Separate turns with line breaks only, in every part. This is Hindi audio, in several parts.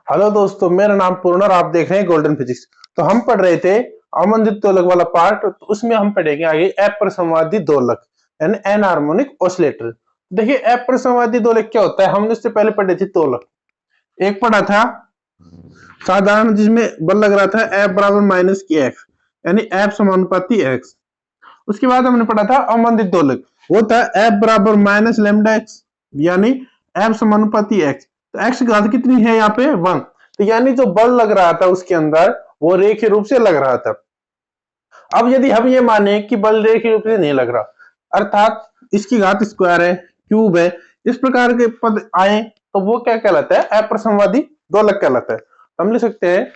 हेलो दोस्तों, मेरा नाम पूर्ण और आप देख रहे हैं गोल्डन फिजिक्स। तो हम पढ़ रहे थे अवमंदित दोलक वाला पार्ट। तो उसमें हम पढ़ेंगे आगे अप्रसंवादी दोलक यानी एनहार्मोनिक ऑसिलेटर। देखिए अप्रसंवादी दोलक क्या होता है, हमने इससे पहले पढ़े थे दोलक। एक पढ़ा था साधारण जिसमें बल लग रहा था एफ बराबर माइनस की एक्स यानी एफ समानुपाती एक्स। उसके बाद हमने पढ़ा था अवमंदित दोलक, वो था एफ बराबर माइनस लेमडा एक्स यानी एफ समानुपाती एक्स। तो एक्स की घात कितनी है यहाँ पे 1। तो यानी जो बल लग रहा था उसके अंदर वो रेखीय रूप से लग रहा था। अब यदि हम ये माने कि बल रेखीय रूप से नहीं लग रहा, अर्थात इसकी घात स्क्वायर है, क्यूब है, इस प्रकार के पद आए, तो वो क्या कहलाता है, अप्रसंवादी दोलक कहलाता है। हम लिख सकते हैं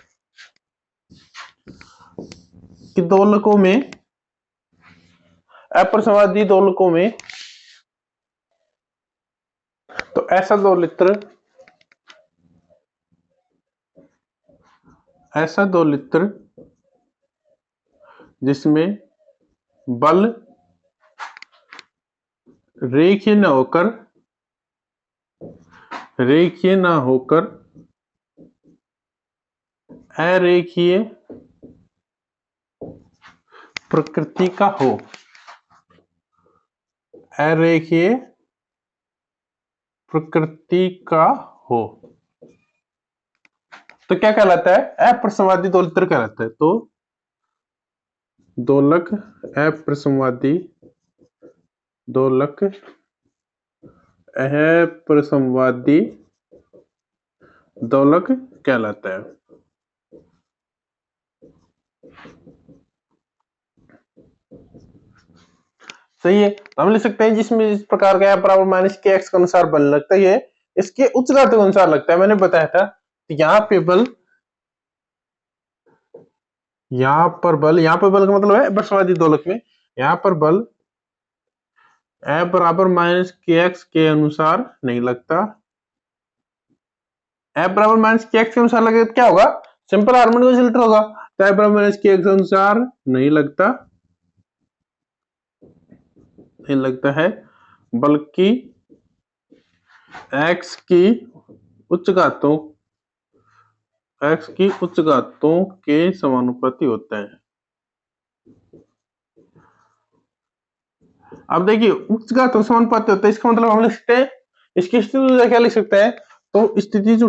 कि दोलकों में, अप्रसंवादी दोलकों में, तो ऐसा दोलित्र जिसमें बल रेखीय न होकर अरेखीय प्रकृति का हो, अरेखीय प्रकृति का हो, तो क्या कहलाता है, अप्रसंवादी दोलित्र कहलाता है। तो दोलक अप्रसंवादी दोलक अप्रसंवादी दोलक कहलाता है। सही है। तो हम लिख सकते हैं जिसमें इस प्रकार का बराबर माइनस के एक्स के अनुसार बल लगता है, इसके उच्च घात के अनुसार लगता है। मैंने बताया था यहाँ पे बल का मतलब है अप्रसंवादी दोलक में यहाँ पर बल एफ बराबर माइनस के एक्स के अनुसार नहीं लगता। एफ बराबर माइनस के एक्स के अनुसार लगे तो क्या होगा, सिंपल हार्मोनिक ऑसिलेटर होगा। तो एफ बराबर माइनस के एक्स के अनुसार नहीं लगता है, बल्कि एक्स की उच्च घातों के समानुपाती होता है। अब देखिए उच्च घातों समानुपाती होता है, इसका मतलब हम लिख सकते हैं इसकी स्थितिज ऊर्जा क्या लिख सकते हैं, तो स्थितिज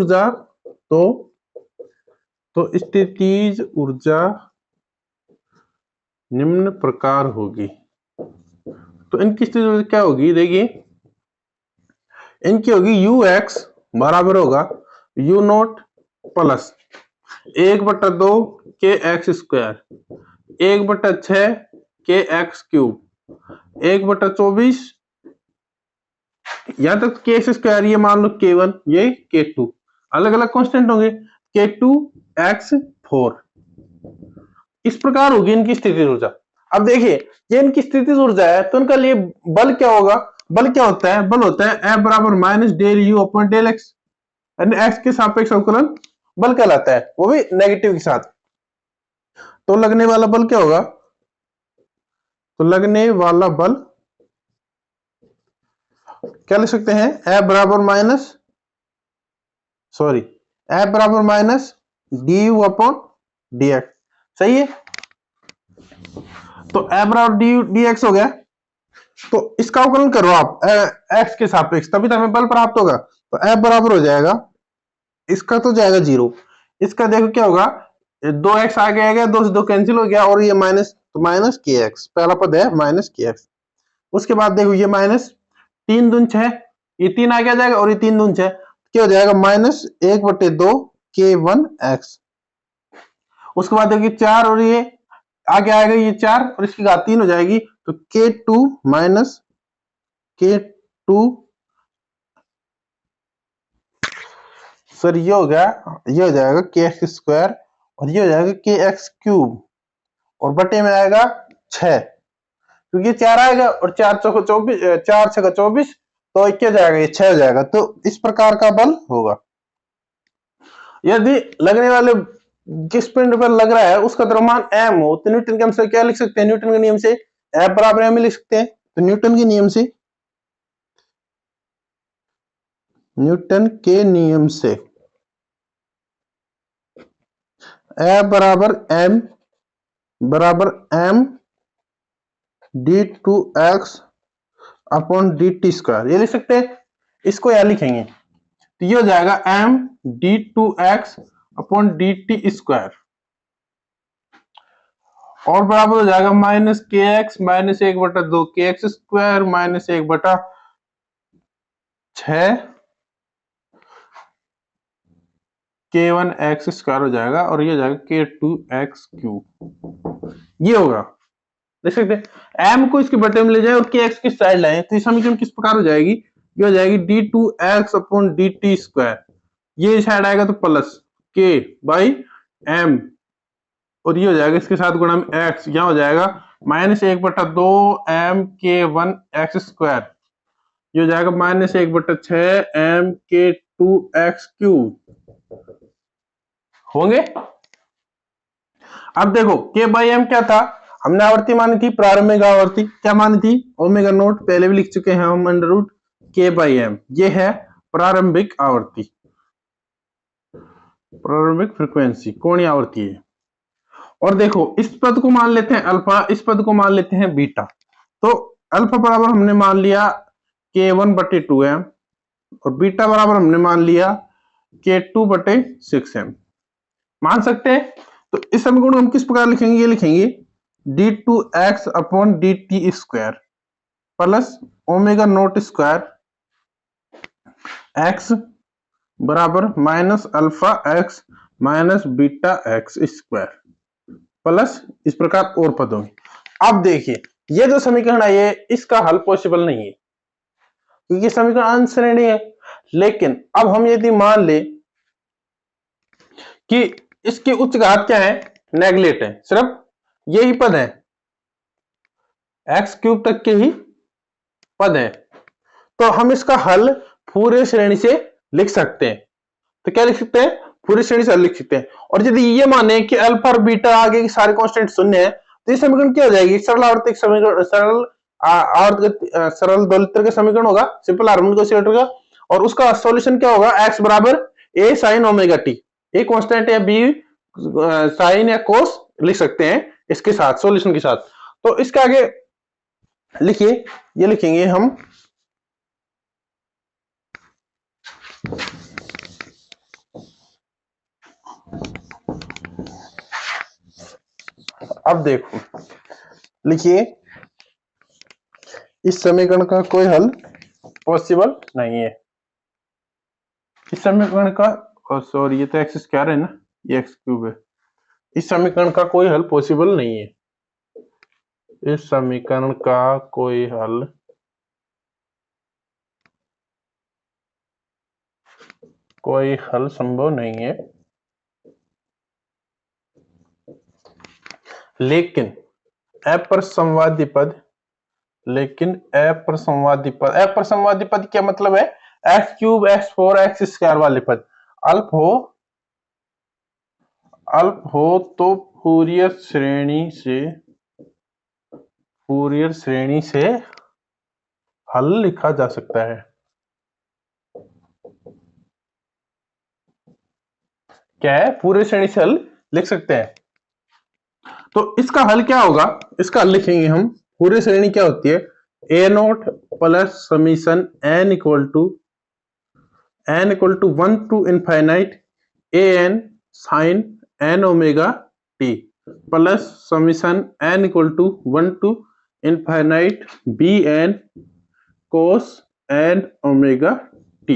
ऊर्जा निम्न प्रकार होगी। तो इनकी स्थितिज ऊर्जा क्या होगी, देखिए इनकी होगी यू एक्स बराबर होगा यू नोट प्लस 1/2 के एक्स स्क्वायर 1/6 के एक्स क्यूब 1/24, यहां तक के एक्स स्क्वायर, ये मान लो k1, ये k2, अलग अलग कांस्टेंट होंगे, k2 x4। इस प्रकार होगी इनकी स्थितिज ऊर्जा। अब देखिए ये इनकी स्थितिज ऊर्जा है, तो इनका लिए बल क्या होगा, बल क्या होता है, बल होता है F बराबर minus del u upon del x, x के सापेक्ष अवकलन बल कहलाता है, वो भी नेगेटिव के साथ। तो लगने वाला बल क्या होगा, तो लगने वाला बल क्या लिख सकते हैं, F बराबर minus D you upon D x. सही है। तो F बराबर डी एक्स हो गया, तो इसका अवकलन करो आप एक्स के सापेक्ष, तभी तो हमें बल प्राप्त होगा। तो F बराबर हो जाएगा, इसका तो जाएगा 0, इसका देखो क्या होगा, 2x आगे आएगा, 2 से 2 कैंसिल हो गया, और ये माइनस, तो माइनस के एक्स पहला पद है माइनस के एक्स। उसके बाद देखो ये माइनस 3 दून 6, ये 3 आगे आ जाएगा, और ये 3 दून 6, क्या हो जाएगा माइनस 1/2 k1 x। उसके बाद देखिए 4, और ये आगे आएगा ये 4, और इसकी घात 3 हो जाएगी, तो k2 माइनस k2, सर ये हो गया, ये हो जाएगा के एक्स स्क्वायर, और ये हो जाएगा के एक्स क्यूब, और बटे में आएगा 6, क्योंकि 4 आएगा, और 4 6 का 24, तो क्या जाएगा, ये 6 हो जाएगा। तो इस प्रकार का बल होगा। यदि लगने वाले जिस पिंड पर लग रहा है उसका द्रव्यमान m हो, तो न्यूटन के नियम से क्या लिख सकते हैं, न्यूटन के नियम से F बराबर m लिख सकते हैं। तो न्यूटन के नियम से ए बराबर एम d2x अपॉन dt², ये लिख सकते हैं। इसको या लिखेंगे तो ये हो जाएगा m d2x अपॉन dt², और बराबर हो जाएगा माइनस के एक्स माइनस 1/2 के एक्स स्क्वायर माइनस 1/6 k1x² हो जाएगा, और ये हो जाएगा k2x³। ये होगा, देख सकते हैं m को इसके बटे में ले जाए और kx की साइड लाए तो ये समीकरण किस प्रकार हो जाएगी, ये हो जाएगी d2x अपॉन dt², ये साइड आएगा तो प्लस k बाई m, और ये हो जाएगा इसके साथ गुणा में x, यहाँ हो जाएगा माइनस 1/2 m k1x², ये हो जाएगा माइनस 1/6 m k2x³ होंगे। अब देखो k बाई एम क्या था, हमने आवर्ती मानी थी, प्रारंभिक आवर्ती क्या मानी थी, ओमेगा नोट, पहले भी लिख चुके हैं हम under root k by m, ये है प्रारंभिक आवर्ती, प्रारंभिक फ्रीक्वेंसी कोणीय आवर्ती है। और देखो इस पद को मान लेते हैं अल्फा, इस पद को मान लेते हैं बीटा, तो अल्फा बराबर हमने मान लिया k1/2m और बीटा बराबर हमने मान लिया k2/6m, मान सकते हैं। तो इस समीकरण को हम किस प्रकार लिखेंगे, ये लिखेंगे d2x upon dt² plus omega naught square x बराबर minus alpha x minus beta x² plus इस प्रकार और पद होंगे। अब देखिए ये जो समीकरण है ये इसका हल पॉसिबल नहीं है क्योंकि समीकरण अनश्रेणी है, लेकिन अब हम यदि मान ले कि इसकी उच्च घात क्या है, नेगलेट है, सिर्फ यही पद है, x³ तक के ही पद है, तो हम इसका हल पूरे श्रेणी से लिख सकते हैं। तो क्या लिख सकते हैं, पूरी श्रेणी से हल लिख सकते हैं। और यदि ये माने कि अल्फा और बीटा आगे के सारे कांस्टेंट शून्य है तो ये समीकरण क्या हो जाएगी, सरल आवर्तिक समीकरण, सरल दोलित्र का समीकरण होगा, सिंपल हार्मोनिक ऑसिलेटर का, और उसका सॉल्यूशन क्या होगा, x बराबर a sin omega t, a constant या b साइन या कोस लिख सकते हैं इसके साथ, सॉल्यूशन के साथ। तो इसके आगे लिखिए, ये लिखेंगे हम अब देखो लिखिए इस समीकरण का कोई हल पॉसिबल नहीं है, इस समीकरण का, सॉरी ये तो x² है ना, ये x³ है, इस समीकरण का कोई हल पॉसिबल नहीं है, इस समीकरण का कोई हल संभव नहीं है। लेकिन अप्रसंवादी पद, अप्रसंवादी पद क्या मतलब है, x³ x4 x² वाले पद अल्प हो तो फूरियर श्रेणी से हल लिखा जा सकता है। क्या है, पूरे श्रेणी से हल लिख सकते हैं। तो इसका हल क्या होगा, इसका हल लिखेंगे हम, पूरी श्रेणी क्या होती है, a0 plus summation n equal to 1 to infinite an sine n omega t plus summation n equal to 1 to infinite bn cos n omega t,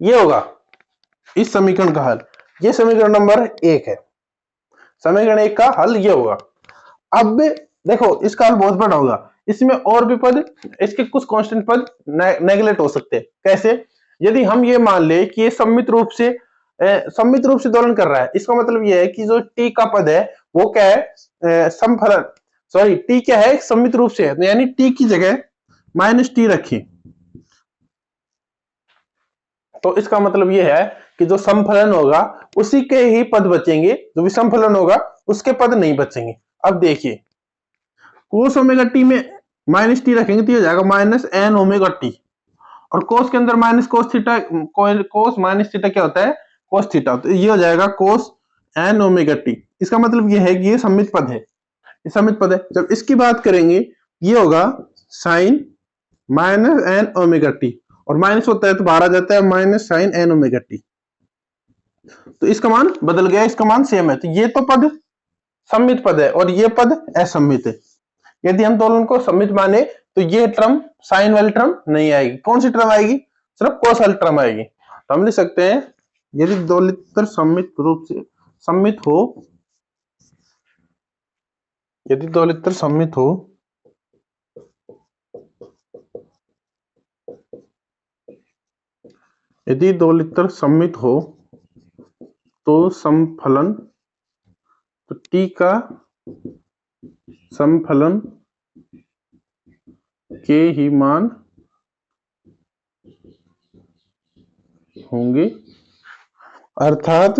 ये होगा इस समीकरण का हल। ये समीकरण नंबर 1 है, समीकरण 1 का हल ये होगा। अब देखो इसका हल बहुत बड़ा होगा, इसमें और भी पद, इसके कुछ कांस्टेंट पद नेगलेक्ट हो सकते हैं। कैसे, यदि हम ये मान ले कि ये सममित रूप से दोलन कर रहा है, इसका मतलब ये है कि जो t का पद है वो क्या है, समफलन, सॉरी t क्या है, सममित रूप से है, यानी t की जगह माइनस t रखी, तो इसका मतलब ये है कि जो समफलन होगा उसी के ही पद बचेंगे, जो विषमफलन होगा उसके पद नहीं बचेंगे। अब देखिए कोस ओमेगा टी में माइनस टी रखेंगे तो ये हो जाएगा माइनस एन ओमेगा टी, और कोस के अंदर माइनस कोस थीटा, कोस माइनस थीटा क्या होता है, कोस थीटा, तो ये हो जाएगा कोस एन ओमेगा टी। इसका मतलब ये है कि ये सममित पद है, ये सममित पद है। जब इसकी बात करेंगे ये होगा sine minus n omega t, और माइनस होता है तो बाहर आ जाता है minus sine n omega t. तो इसका मान बदल गया, इसका मान सेम है। तो ये तो पद सममित पद है और ये पद असम्मित है। यदि हम दोनों को सम्मित माने तो ये टर्म साइन वाली टर्म नहीं आएगी। कौन सी टर्म आएगी? सिर्फ कोस वाली टर्म आएगी। तो हम लिख सकते हैं यदि दोलित्र सम्मित रूप से सम्मित हो, यदि दोलित्र सम्मित हो यदि दोलित्र सम्मित हो तो समफलन, तो टी का समफलन के ही मान होंगे, अर्थात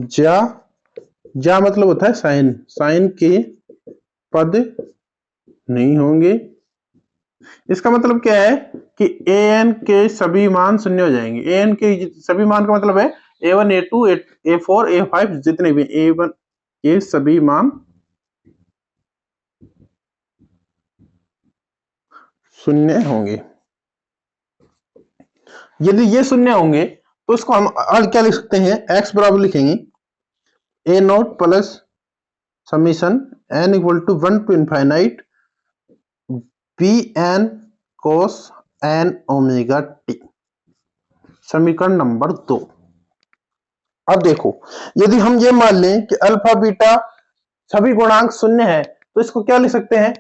जा मतलब होता है साइन, साइन के पद नहीं होंगे। इसका मतलब क्या है कि an के सभी मान शून्य हो जाएंगे। an के सभी मान का मतलब है a1 a2 a4 a5 जितने भी a1 के सभी मान शून्य होंगे। यदि ये शून्य होंगे तो इसको हम क्या लिख सकते हैं? x बराबर लिखेंगे a naught plus summation n equal to 1 to infinite bn cos n omega t। समीकरण नंबर 2। अब देखो, यदि हम ये मान लें कि अल्फा बीटा सभी गुणांक शून्य है तो इसको क्या लिख सकते हैं?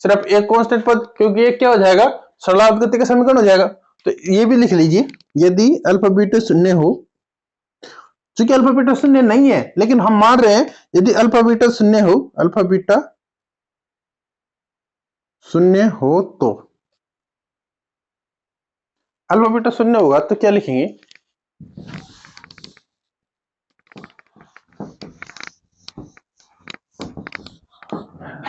सिर्फ एक कांस्टेंट पद, क्योंकि ये क्या हो जाएगा? सरलावृत गति का समीकरण हो जाएगा। तो ये भी लिख लीजिए, यदि अल्फा बीटा शून्य हो, चूंकि अल्फा बीटा शून्य नहीं है लेकिन हम मान रहे हैं यदि अल्फा बीटा शून्य हो, अल्फा बीटा शून्य हो तो अल्फा बीटा शून्य होगा तो क्या लिखेंगे?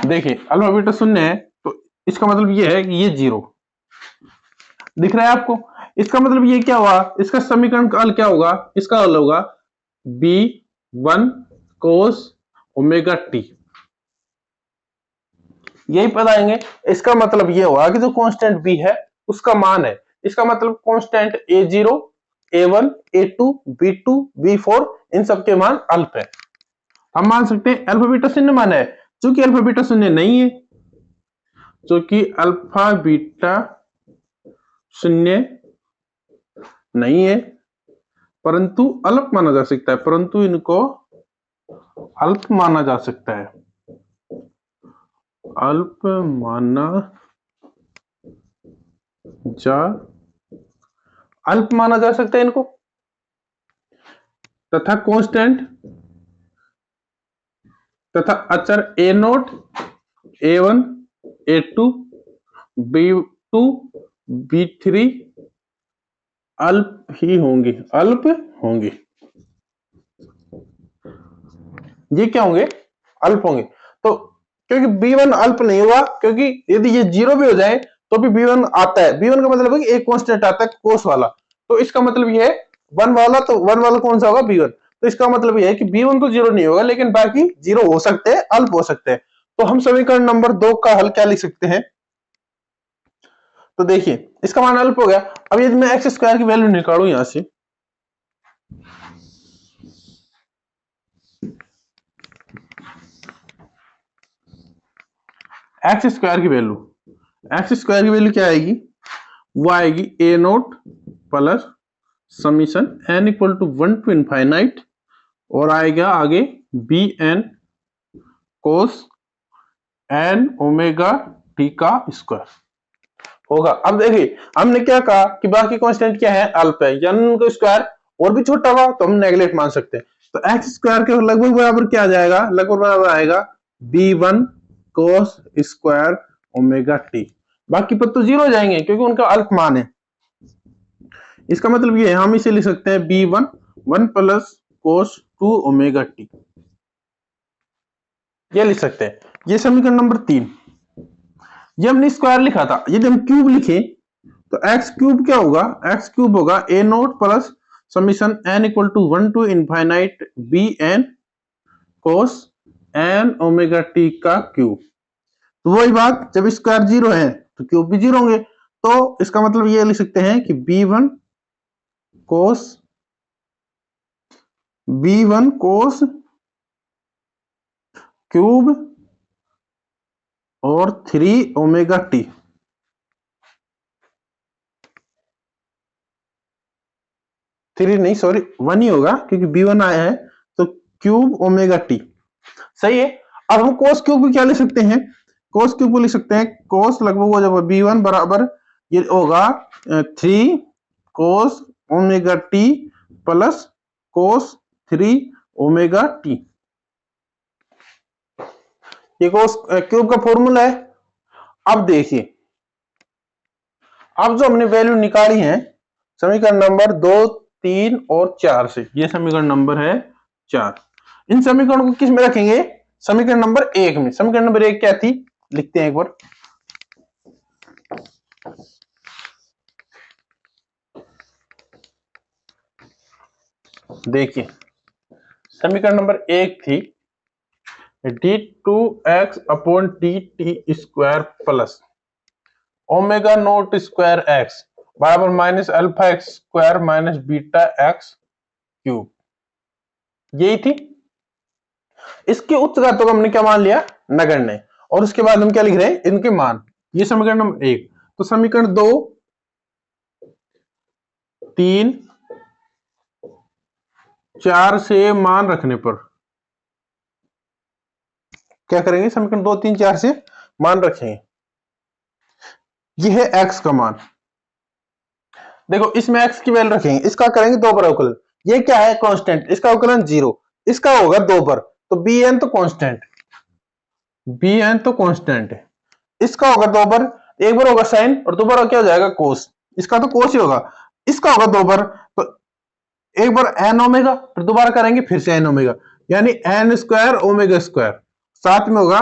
देखिए अल्फा बीटा शून्य है तो इसका मतलब ये है कि ये जीरो दिख रहा है आपको। इसका मतलब ये क्या हुआ? इसका समीकरण का हल क्या होगा? इसका हल होगा b1 cos ओमेगा टी। यही पद आएंगे। इसका मतलब ये हुआ कि जो कांस्टेंट b है उसका मान है। इसका मतलब constant a0 a1 a2 b2 b4 इन सब के मान अल्प है। हम मान सकते हैं अल्फा बीटा शून्य मान है। चूंकि अल्फा बीटा शून्य नहीं है, चूंकि अल्फा बीटा शून्य नहीं है परंतु अल्प माना जा सकता है, परंतु इनको अल्प माना जा सकता है, अल्प माना जा सकता है इनको। तथा कांस्टेंट तथा अचर ए note a1 a2 b2 b3 अल्प ही होंगे, अल्प होंगे। ये क्या होंगे? अल्प होंगे। तो क्योंकि b1 अल्प नहीं हुआ, क्योंकि यदि ये जीरो भी हो जाए तो भी b1 आता है। b1 का मतलब है कि एक कांस्टेंट आता है कोस वाला, तो इसका मतलब ये है 1 वाला, तो 1 वाला कौन सा होगा? b1। तो इसका मतलब ये है कि b1 तो जीरो नहीं होगा लेकिन बाकी जीरो हो सकते हैं, अल्प हो सकते हैं। तो हम समीकरण नंबर 2 का हल क्या लिख सकते हैं? तो देखिए इसका मान अल्प हो गया। अब यदि मैं एक्स स्क्वायर की वैल्यू निकालूं यहां से, एक्स स्क्वायर की वैल्यू क्या आएगी? वो आएगी a naught plus summation n equal to 1 to infinite और आएगा आगे b n cos n omega t का स्क्वायर होगा। अब देखिए हमने क्या कहा कि बाकी कांस्टेंट क्या है? अल्प है, यानी उनका स्क्वायर और भी छोटा हुआ तो हम नेगलेक्ट मान सकते हैं। तो एक्स स्क्वायर के लगभग बराबर क्या आ जाएगा? लगभग बराबर आएगा b1 cos square omega T. बाकी पद तो जीरो हो जाएंगे क्योंकि उनका अल्प मान है। इसका मतलब ये है, हम इसे लिख सकते हैं b1 1 plus cos 2 omega T, ये लिख सकते हैं। ये समीकरण नंबर 3। ये हमने स्क्वायर लिखा था, यदि हम क्यूब लिखे तो एक्स क्यूब क्या होगा? एक्स क्यूब होगा a naught plus summation n equal to 1 to infinite b n cos n omega t का क्यूब। तो वही बात, जब स्क्वायर जीरो है तो क्यूब भी जीरो होंगे, तो इसका मतलब ये लिख सकते हैं कि बी वन कोस क्यूब और 3 ओमेगा टी। थ्री नहीं, सॉरी 1 ही होगा क्योंकि B1 आया है, तो क्यूब ओमेगा टी सही है। अब हम कोस क्यूब को क्या लिख सकते हैं, कोस क्यूब को लिख सकते हैं, कोस लगभग हो जाएगा B1 बराबर ये होगा 3 कोस omega t plus cos 3 omega T. ये कोस क्यूब का फॉर्मूला है। अब देखिए, अब जो हमने वैल्यू निकाली है समीकरण नंबर 2, 3 और 4 से, ये समीकरण नंबर है 4, इन समीकरणों को किस में रखेंगे, समीकरण नंबर 1 में। समीकरण नंबर 1 क्या थी, लिखते हैं एक बार। देखिए समीकरण नंबर 1 थी d2x upon dt square plus omega naught square x बराबर minus alpha x square minus beta x cube, यही थी। इसके उच्च घातों को हमने क्या मान लिया, नगण्य, और उसके बाद हम क्या लिख रहे हैं, इनके मान। ये समीकरण नंबर 1। तो समीकरण 2, 3, 4 से मान रखने पर क्या करेंगे, समीकरण 2, 3, 4 से मान रखेंगे। यह है एक्स का मान, देखो इसमें एक्स की वैल्यू रखेंगे, इसका करेंगे 2 पर अवकलन। ये क्या है, कांस्टेंट, इसका अवकलन 0, इसका होगा 2 पर, तो बी एन तो कांस्टेंट, है, इसका होगा 2 पर, एक बार होगा साइन और दोबारा क्या हो जाएगा कोस, इसका तो कोस ही होगा, इसका होगा 2 पर, तो एक बार एन ओमेगा, फिर दोबारा करेंगे फिर से एन ओमेगा, यानी एन स्क्वायर ओमेगा स्क्वायर, साथ में होगा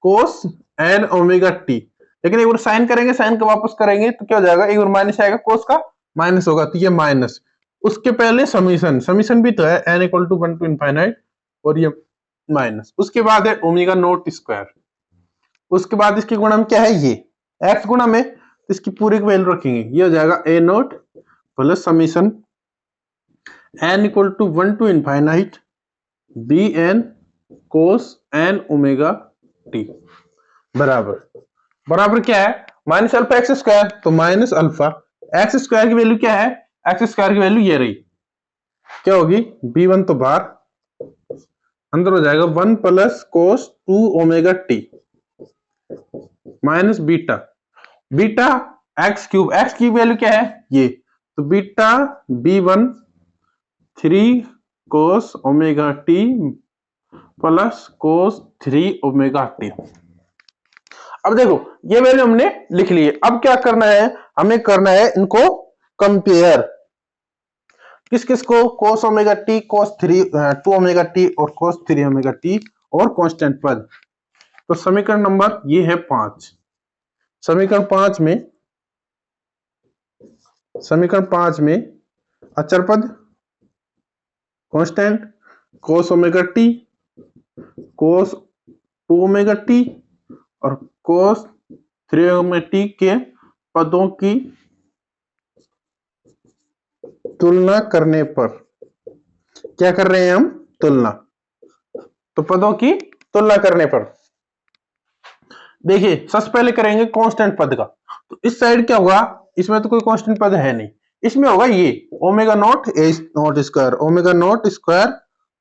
कोस एन ओमेगा टी। लेकिन एक बार साइन करेंगे, साइन का वापस करेंगे तो क्या हो जाएगा, एक बार माइनस आएगा, कोस का माइनस होगा, तो ये माइनस, उसके पहले समीशन भी तो है n equal to 1 to infinite, और ये माइनस, उसके बाद है ओमेगा नोट स्क्वायर, उसके बाद इसकी गुणा में क्या है, ये एक्स गुणा में, तो इसकी पूरी वैल्यू रखेंगे, ये हो जाएगा a naught plus summation n equal to 1 to infinite b n cos n omega t बराबर क्या है, माइनस अल्फा एक्स स्क्वायर, तो माइनस अल्फा एक्स स्क्वायर की वैल्यू क्या है, एक्स स्क्वायर की वैल्यू ये रही, क्या होगी, B1 तो बाहर, अंदर हो जाएगा 1 plus cos 2 omega T minus beta x की वैल्यू क्या है, ये, तो बीटा B1 3 कोस omega t plus cos 3 omega T. अब देखो ये वैल्यू हमने लिख ली है, अब क्या करना है, हमें करना है इनको कंपेयर, किस किस को, कोस ओमेगा टी, कोस 2 ओमेगा टी और कोस 3 ओमेगा टी और कांस्टेंट पद। तो समीकरण नंबर ये है 5, समीकरण 5 में अचर पद कांस्टेंट कोस ओमेगा टी, कोस 2 ओमेगा टी और कोस 3 ओमेगा टी के पदों की तुलना करने पर, क्या कर रहे हैं हम, तुलना, तो पदों की तुलना करने पर देखिए सबसे पहले करेंगे कांस्टेंट पद का, तो इस साइड क्या होगा, इसमें तो कोई कांस्टेंट पद है नहीं, इसमें होगा ये omega not a not square, omega naught square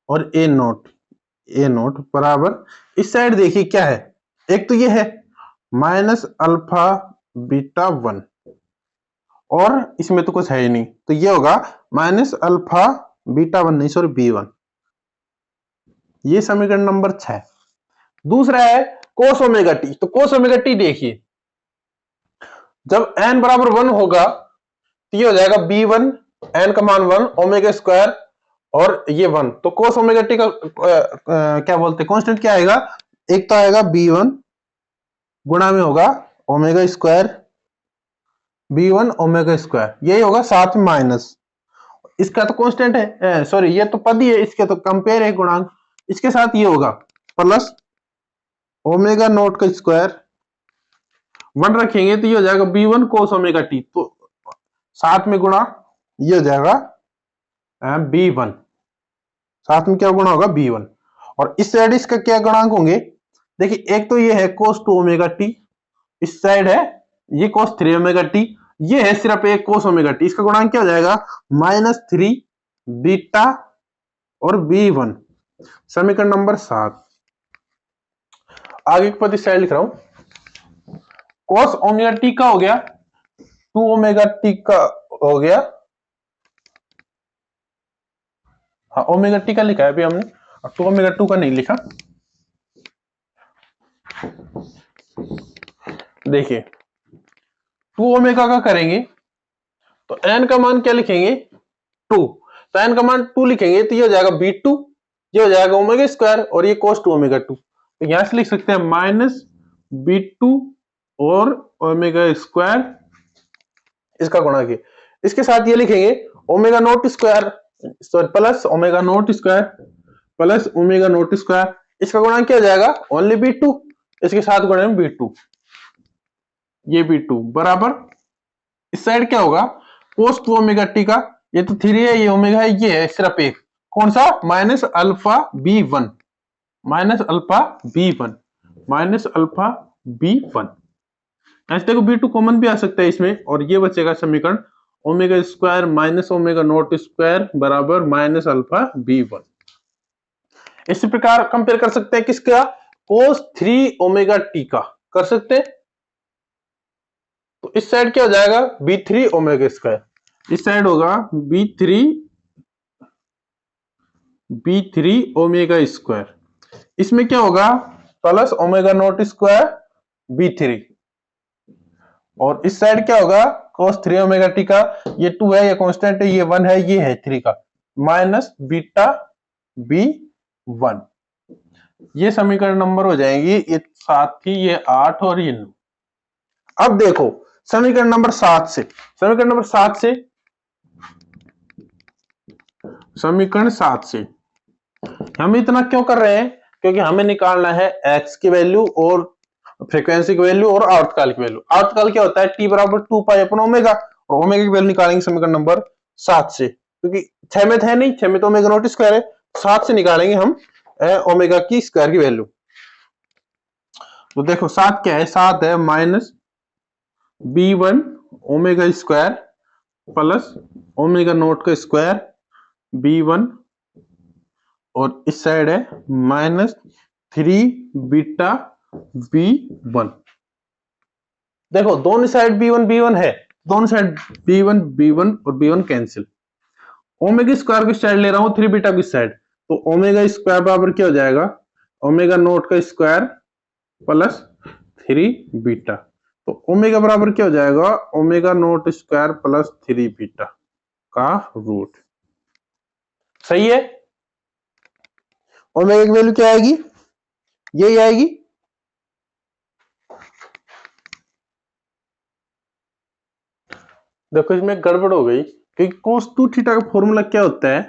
और ए नॉट बराबर, इस साइड देखिए क्या है, एक तो ये है माइनस अल्फा बीटा 1, और इसमें तो कुछ है ही नहीं, तो ये होगा माइनस अल्फा बीटा 1 नहीं, सॉरी B1, ये समीकरण नंबर 6। दूसरा है कोस ओमेगा टी, तो कोस ओमेगा टी देखिए, जब n बराबर 1 होगा तो ये हो जाएगा B1 n का मान 1 ओमेगा स्क्वायर और ये 1, तो कोस ओमेगा टी का क्या बोलते हैं कांस्टेंट क्या आएगा, एक तो आएगा B1 गुणा में होगा omega square, B1 omega square, यही होगा, साथ में माइनस, इसका तो कांस्टेंट है, सॉरी ये तो पद ही है, इसके तो कंपेयर है गुणांक, इसके साथ ये होगा प्लस ओमेगा नॉट का स्क्वायर 1 रखेंगे तो ये हो जाएगा b1 cos ओमेगा टी, तो साथ में गुणा ये हो जाएगा b1, साथ में क्या गुणा होगा b1, और इस साइड इसका क्या गुणांक होंगे, देखिए एक तो ये है cos 2 ओमेगा टी, इस साइड है ये cos 3 ओमेगा टी, ये है सिर्फ एक cos ओमेगा टी, इसका गुणांक क्या हो जाएगा -3 बीटा और b1, समीकरण नंबर 7। आगे पद इस साइड लिख रहा हूं, cos ओमेगा टी का हो गया 2 ओमेगा टी का हो गया, हाँ ओमेगा टी का लिखा है अभी हमने, 2 ओमेगा 2 का नहीं लिखा। देखिए 2 ओमेगा का करेंगे तो n का मान क्या लिखेंगे 2, तो n का मान 2 लिखेंगे तो ये हो जाएगा b2, ये हो जाएगा ओमेगा स्क्वायर और ये cos 2 ओमेगा 2, तो यहां से लिख सकते हैं -b2 और ओमेगा स्क्वायर, इसका गुणा किया, इसके साथ ये लिखेंगे omega naught square, sorry plus omega naught square plus omega naught square, इसका गुणा क्या हो जाएगा ओनली b2, इसके साथ गुणा में b2, ये b2 बराबर इस साइड क्या होगा cos 2 ओमेगा टी का, ये तो 3 है, ये ओमेगा है, ये है सिर्फ एक, कौन सा minus alpha b1, minus alpha b1, minus alpha b1, ऐसे देखो b2 कॉमन भी आ सकता है इसमें, और ये बचेगा समीकरण omega square minus omega naught square बराबर माइनस अल्फा b1। इसी प्रकार कंपेयर कर सकते हैं किसका, cos 3 ओमेगा टी का कर सकते हैं, तो इस साइड क्या हो जाएगा b3 ओमेगा स्क्वायर, इस साइड होगा b3 ओमेगा स्क्वायर, इसमें क्या होगा plus omega naught square b3, और इस साइड क्या होगा cos 3 ओमेगा टी का, ये 2 है, ये कांस्टेंट है, ये 1 है, ये है 3 का, माइनस बीटा b1, ये समीकरण नंबर हो जाएंगी, ये 7 थी, ये 8 और ये 9। अब देखो समीकरण नंबर 7 से, समीकरण नंबर 7 से, समीकरण 7 से हम इतना क्यों कर रहे हैं, क्योंकि हमें निकालना है x की वैल्यू और फ्रीक्वेंसी की वैल्यू और आवर्तकाल की वैल्यू। आवर्तकाल क्या होता है t बराबर 2 पाई अपन ओमेगा, और ओमेगा की वैल्यू निकालेंगे समीकरण नंबर 7 से, क्योंकि 6 में थे नहीं, 6 में तो ओमेगा नॉट स्क्वायर है, 7 से निकालेंगे हम ओमेगा की स्क्वायर की वैल्यू। तो देखो 7 क्या है, 7 है minus b1 omega square plus omega naught का स्क्वायर b1, और इस साइड है -3 बीटा b1। देखो दोनों साइड b1 है, दोनों साइड b1 और b1 कैंसिल, ओमेगा स्क्वायर की साइड ले रहा हूं 3 बीटा की साइड, तो ओमेगा स्क्वायर बराबर क्या हो जाएगा ओमेगा नॉट का स्क्वायर प्लस 3 बीटा, तो ओमेगा बराबर क्या हो जाएगा omega naught square plus 3 beta का रूट, सही है। ओमेगा की वैल्यू क्या आएगी, यही आएगी, देखो इसमें गड़बड़ हो गई, क्योंकि cos 2 थीटा का फॉर्मूला क्या होता है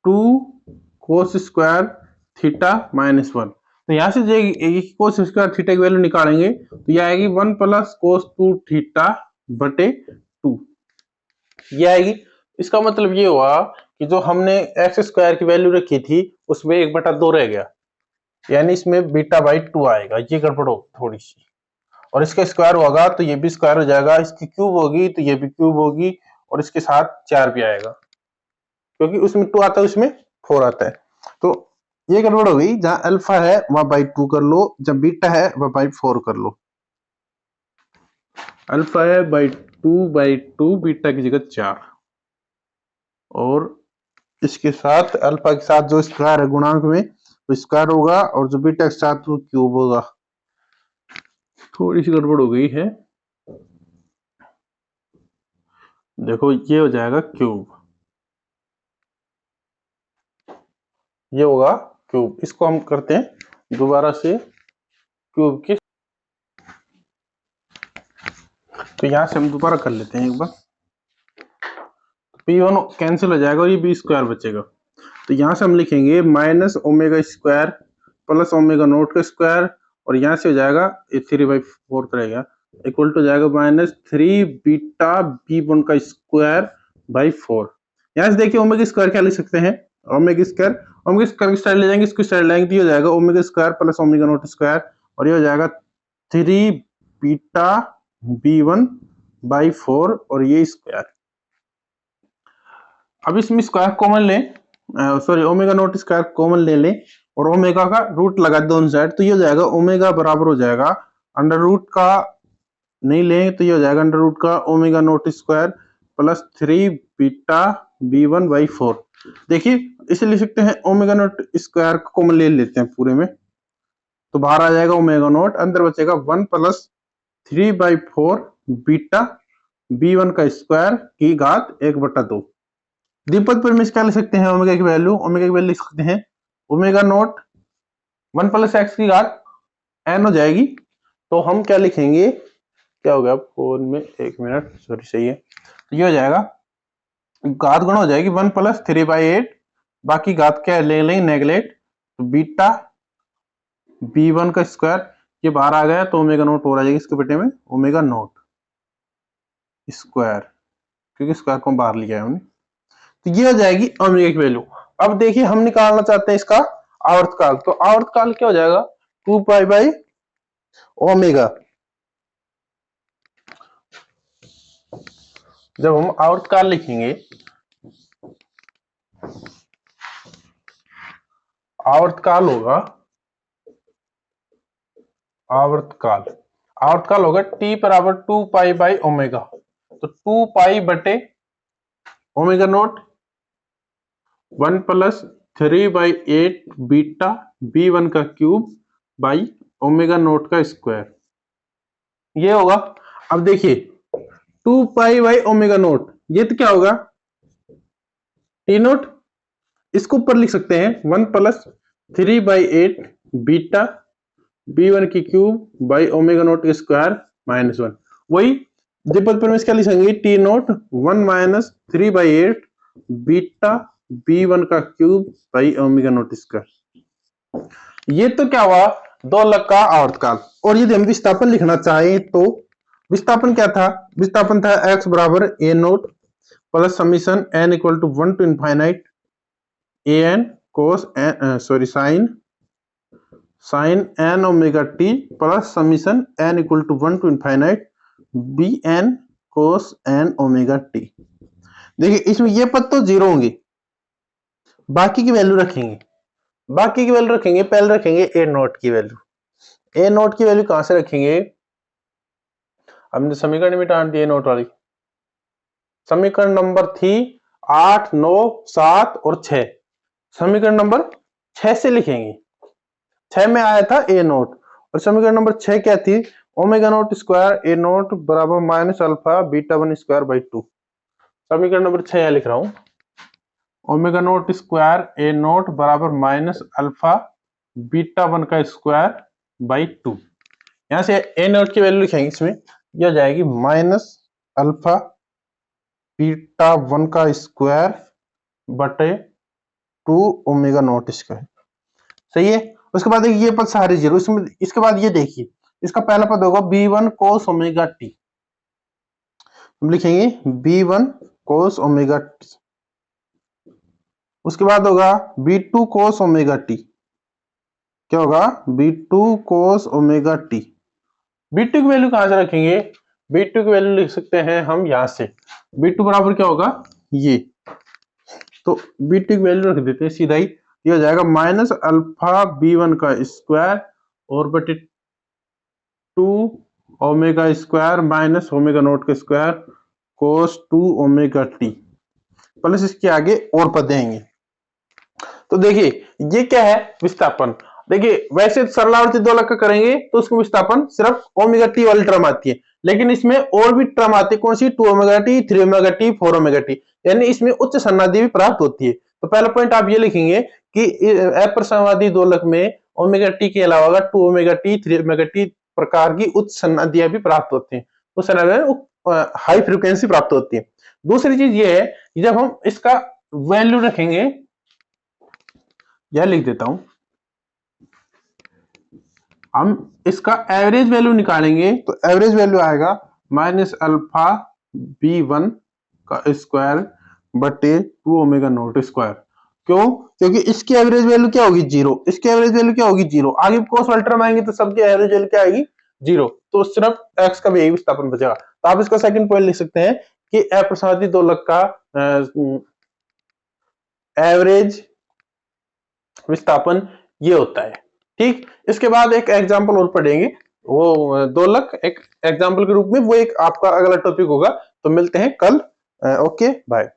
2 cos स्क्वायर थीटा -1, तो यहां से जो cos स्क्वायर थीटा की वैल्यू निकालेंगे तो यह आएगी 1 प्लस cos 2 थीटा बटे 2, ये आएगी। इसका मतलब ये हुआ कि जो हमने एक्स स्क्वायर की वैल्यू रखी थी उसमें 1/2 रह गया, यानी इसमें बीटा बाई 2 आएगा, ये गड़बड़ हो थोड़ी सी, और इसका स्क्वायर होगा तो ये भी स्क्वायर हो जाएगा, इसकी क्यूब होगी तो ये भी क्यूब होगी, और इसके साथ 4 भी आएगा, क्योंकि उसमें 2 आता है उसमें 4 आता है, तो ये गड़बड़ हो गई, जहां अल्फा है वहां बाई 2 कर लो, जब बीटा है वह बाई 4 कर लो, अल्फा है बाई 2 बीटा की जगह 4, और इसके साथ अल्फा के साथ जो स्क्वायर है गुणांक में वो स्क्वायर होगा, और जो बीटा के साथ वो क्यूब होगा, थोड़ी सी गड़बड़ हो गई है, देखो ये हो जाएगा क्यूब, ये होगा क्यूब, इसको हम करते हैं दोबारा से क्यूब की, तो यहाँ से हम दोबारा कर लेते हैं एक बार। P1 कैंसिल हो जाएगा और ये बी स्क्वायर बचेगा। तो यहाँ से हम लिखेंगे minus omega square plus omega naught का स्क्वायर, और यहाँ से हो जाएगा 3/4 रहेगा, इक्वल टू जाएगा -3 बीटा B1 का स्क्वायर बाई 4। यहाँ से देखिए ओमेगा स्क्वायर क्या लिख सकते हैं, ओमेगा स्क्वायर की स्टाइल ले जाएंगे, इसको स्टाइल लाएंगे तो ये हो जाएगा omega square plus omega naught square, और ये हो जाएगा 3 बीटा B1 बाई 4 और ये स्क्वायर। अब इसमें स्क्वायर कॉमन लें, sorry omega naught square common ले लें और ओमेगा का रूट लगा दोनों साइड, तो ये हो जाएगा ओमेगा बराबर हो जाएगा अंडर रूट का, नहीं लें तो ये हो जाएगा अंडर रूट का omega naught square plus 3 beta B1 by 4। देखिए इसे लिख सकते हैं ओमेगा नोट स्क्वायर को कॉमन ले लेते हैं पूरे में, तो बाहर आ जाएगा ओमेगा नोट, अंदर बचेगा 1 प्लस 3/4 बीटा B1 का स्क्वायर की घात 1/2। द्विपद पर में क्या लिख सकते हैं, ओमेगा की वैल्यू लिख सकते हैं ओमेगा नोट 1 प्लस एक्स की घात n हो जाएगी। तो हम क्या लिखेंगे, क्या हो गया फोन में, एक मिनट सॉरी, सही है, तो ये हो जाएगा घात गुणा हो जाएगी 1 प्लस 3/8, बाकी घात क्या ले लेंगे नेगलेक्ट, तो बीटा B1 का स्क्वायर ये बाहर आ गया तो ओमेगा नोट हो जाएगी इसके बेटे में ओमेगा नोट स्क्वायर, क्योंकि स्क्वायर को बाहर लिया है हमने, तो ये हो जाएगी ओमेगा की वैल्यू। अब देखिए हम निकालना चाहते हैं इसका आवर्तकाल, तो आवर्तकाल क्या हो जाएगा 2 पाई ओमेगा। जब हम आवर्तकाल लिखेंगे, आवर्तकाल होगा t बराबर 2 पाई बाई ओमेगा, तो 2 पाई बटे omega naught 1 plus 3/8 beta B1 का क्यूब बाई ओमेगा नोट का स्क्वायर, ये होगा। अब देखिए 2 पाई बाई ओमेगा नोट, ये तो क्या होगा टी नोट, इसको ऊपर लिख सकते हैं 1 प्लस 3/8 बीटा B1 की क्यूब बाई ओमेगा नोट के स्क्वायर -1। वही द्विपद पर में क्या लिखेंगे T note 1 minus 3/8 beta B1 का cube by omega naught square. ये तो क्या हुआ 2 लक का आवर्तकाल। और यदि हम विस्थापन लिखना चाहें तो विस्थापन क्या था, विस्थापन था x बराबर a naught plus summation n equal to 1 to infinite an cos sine n omega t plus summation n equal to 1 to infinite bn cos n omega t। देखिए इसमें ये पद तो जीरो होंगे, बाकी की वैल्यू रखेंगे, पहले रखेंगे a नोट की वैल्यू। a नोट की वैल्यू कहां से रखेंगे, हमने समीकरण में डाल दिए नोट वाली, समीकरण नंबर थी 8, 9, 7 और 6, समीकरण नंबर 6 से लिखेंगे। 6 में आया था a नोट, और समीकरण नंबर 6 क्या थी, omega naught square a naught बराबर minus alpha beta 1 square by 2। समीकरण नंबर 6 यहां लिख रहा हूं, omega naught square a naught बराबर माइनस अल्फा बीटा 1 का स्क्वायर बाई 2। यहां से a नोट की वैल्यू लिखेंगे, इसमें यह जाएगी माइनस अल्फा बीटा 1 का स्क्वायर बटे 2 ओमेगा नोट स्क्वायर, सही है। उसके बाद देखिए ये पद सारे जीरो, इसमें इसके बाद ये देखिए इसका पहला पद होगा B1 cos ओमेगा t, हम लिखेंगे B1 cos ओमेगा t। उसके बाद होगा B2 cos ओमेगा t, क्या होगा B2 cos omega t। B2 की वैल्यू कहां से रखेंगे, B2 की वैल्यू लिख सकते हैं हम यहां से, B2 बराबर क्या होगा ये, तो B2 की वैल्यू रख देते हैं सीधा ही, ये हो जाएगा माइनस अल्फा B1 का स्क्वायर और बटे 2 omega square minus omega naught का square cos 2 omega t, plus इसके आगे और पद देंगे। तो देखिए ये क्या है विस्थापन, देखिए वैसे सरलावर्ती 2 लक का करेंगे तो उसको विस्थापन सिर्फ ओमेगा टी वाली टर्म आती है, लेकिन इसमें और भी टर्म आती है, कौन सी 2 omega T, 3 omega T, 4 omega T, यानी इसमें उच्च सन्नादि भी प्राप्त होती है। तो पहला पॉइंट आप ये लिखेंगे कि अप्रसंवादी 2 लक में ओमेगा टी के अलावा 2 ओमेगा टी, 3 ओमेगा टी प्रकार की उच्च सन्नादियां भी प्राप्त होती हैं, उस सन्नादियां हाई फ्रीक्वेंसी प्राप्त होती है। दूसरी चीज ये है कि जब हम इसका वैल्यू रखेंगे, यह लिख देता हूं, हम इसका एवरेज वैल्यू निकालेंगे तो एवरेज वैल्यू आएगा माइनस अल्फा b1 का स्क्वायर बटे 2 ओमेगा नॉट स्क्वायर। क्यों? क्योंकि इसकी एवरेज वैल्यू क्या होगी? जीरो। इसकी एवरेज वैल्यू क्या होगी? जीरो। आगे cos वाले टर्म आएंगे तो सबकी एवरेज वैल्यू क्या आएगी? जीरो। तो सिर्फ x का भी विस्थापन बचेगा। तो आप इसका सेकंड पॉइंट लिख सकते हैं कि अप्रसादित दोलक का एवरेज विस्थापन ये होता है। ठीक, इसके बाद एक एग्जांपल और पढ़ेंगे, वो दोलक एक एग्जांपल के रूप में, वो एक आपका अगला टॉपिक होगा। तो मिलते हैं कल। Okay, bye.